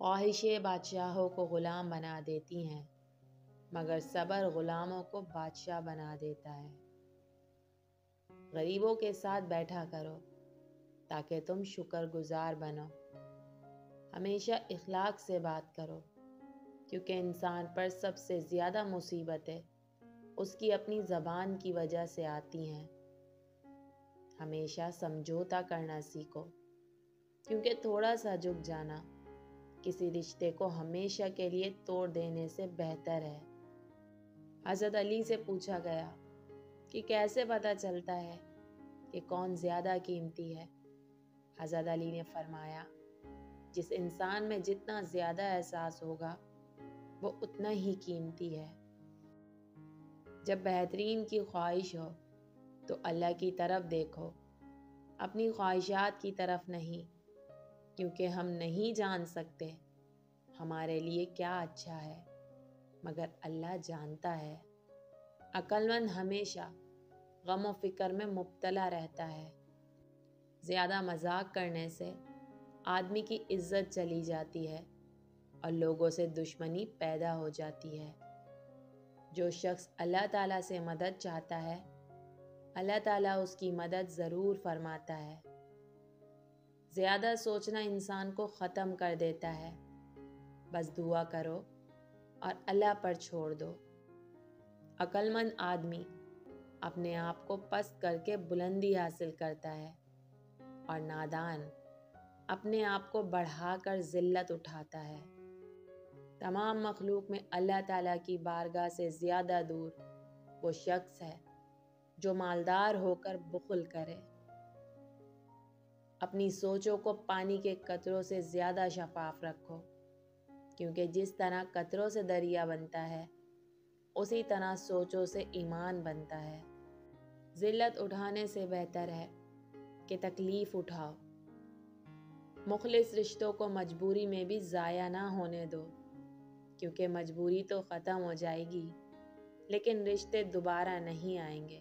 خواہشیں بادشاہوں کو غلام بنا دیتی ہیں، مگر صبر غلاموں کو بادشاہ بنا دیتا ہے۔ غریبوں کے ساتھ بیٹھا کرو تاکہ تم شکر گزار بنو۔ ہمیشہ اخلاق سے بات کرو، کیونکہ انسان پر سب سے زیادہ مصیبتیں اس کی اپنی زبان کی وجہ سے آتی ہیں۔ ہمیشہ سمجھوتا کرنا سیکھو، کیونکہ تھوڑا سا جھک جانا کسی رشتے کو ہمیشہ کے لیے توڑ دینے سے بہتر ہے۔ حضرت علی سے پوچھا گیا کہ کیسے پتہ چلتا ہے کہ کون زیادہ قیمتی ہے؟ حضرت علی نے فرمایا، جس انسان میں جتنا زیادہ احساس ہوگا وہ اتنا ہی قیمتی ہے۔ جب بہترین کی خواہش ہو تو اللہ کی طرف دیکھو، اپنی خواہشات کی طرف نہیں، کیونکہ ہم نہیں جان سکتے ہمارے لیے کیا اچھا ہے، مگر اللہ جانتا ہے۔ عقل مند ہمیشہ غم و فکر میں مبتلا رہتا ہے۔ زیادہ مذاق کرنے سے آدمی کی عزت چلی جاتی ہے اور لوگوں سے دشمنی پیدا ہو جاتی ہے۔ جو شخص اللہ تعالیٰ سے مدد چاہتا ہے، اللہ تعالیٰ اس کی مدد ضرور فرماتا ہے۔ زیادہ سوچنا انسان کو ختم کر دیتا ہے، بس دعا کرو اور اللہ پر چھوڑ دو۔ عقل مند آدمی اپنے آپ کو پست کر کے بلندی حاصل کرتا ہے، اور نادان اپنے آپ کو بڑھا کر ذلت اٹھاتا ہے۔ تمام مخلوق میں اللہ تعالیٰ کی بارگاہ سے زیادہ دور وہ شخص ہے جو مالدار ہو کر بخل کرے۔ اپنی سوچوں کو پانی کے قطروں سے زیادہ شفاف رکھو، کیونکہ جس طرح قطروں سے دریا بنتا ہے، اسی طرح سوچوں سے ایمان بنتا ہے۔ ذلت اٹھانے سے بہتر ہے کہ تکلیف اٹھاؤ۔ مخلص رشتوں کو مجبوری میں بھی ضائع نہ ہونے دو، کیونکہ مجبوری تو ختم ہو جائے گی لیکن رشتے دوبارہ نہیں آئیں گے۔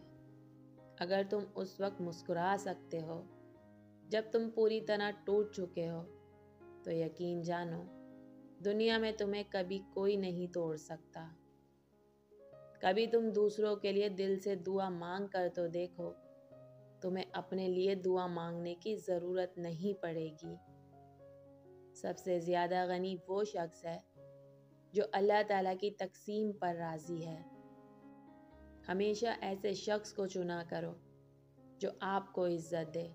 اگر تم اس وقت مسکرا سکتے ہو جب تم پوری طرح ٹوٹ چکے ہو، تو یقین جانو دنیا میں تمہیں کبھی کوئی نہیں توڑ سکتا۔ کبھی تم دوسروں کے لیے دل سے دعا مانگ کر تو دیکھو، تمہیں اپنے لیے دعا مانگنے کی ضرورت نہیں پڑے گی۔ سب سے زیادہ غنی وہ شخص ہے جو اللہ تعالیٰ کی تقسیم پر راضی ہے۔ ہمیشہ ایسے شخص کو چنا کرو جو آپ کو عزت دے،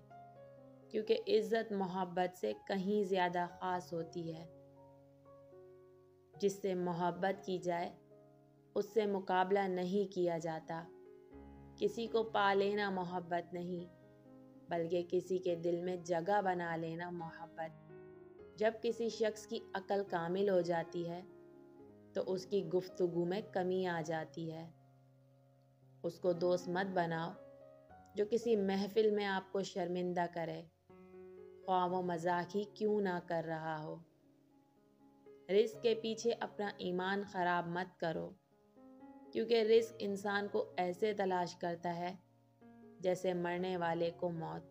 کیونکہ عزت محبت سے کہیں زیادہ خاص ہوتی ہے۔ جس سے محبت کی جائے اس سے مقابلہ نہیں کیا جاتا۔ کسی کو پا لینا محبت نہیں، بلکہ کسی کے دل میں جگہ بنا لینا محبت۔ جب کسی شخص کی عقل کامل ہو جاتی ہے تو اس کی گفتگو میں کمی آ جاتی ہے۔ اس کو دوست مت بناؤ جو کسی محفل میں آپ کو شرمندہ کرے، خواہ وہ مزاح ہی کیوں نہ کر رہا ہو۔ رزق کے پیچھے اپنا ایمان خراب مت کرو، کیونکہ رزق انسان کو ایسے تلاش کرتا ہے جیسے مرنے والے کو موت۔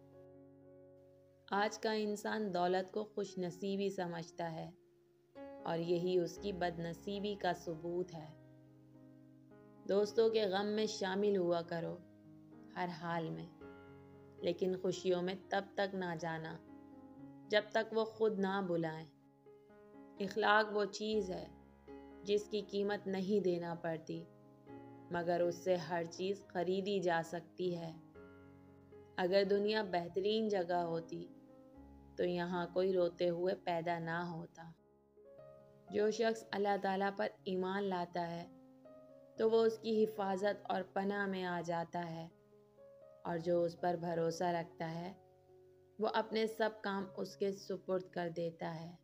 آج کا انسان دولت کو خوش نصیبی سمجھتا ہے، اور یہی اس کی بد نصیبی کا ثبوت ہے۔ دوستوں کے غم میں شامل ہوا کرو ہر حال میں، لیکن خوشیوں میں تب تک نہ جانا جب تک وہ خود نہ بلائیں۔ اخلاق وہ چیز ہے جس کی قیمت نہیں دینا پڑتی، مگر اس سے ہر چیز خریدی جا سکتی ہے۔ اگر دنیا بہترین جگہ ہوتی تو یہاں کوئی روتے ہوئے پیدا نہ ہوتا۔ جو شخص اللہ تعالیٰ پر ایمان لاتا ہے تو وہ اس کی حفاظت اور پناہ میں آ جاتا ہے، اور جو اس پر بھروسہ رکھتا ہے وہ اپنے سب کام اس کے سپرد کر دیتا ہے۔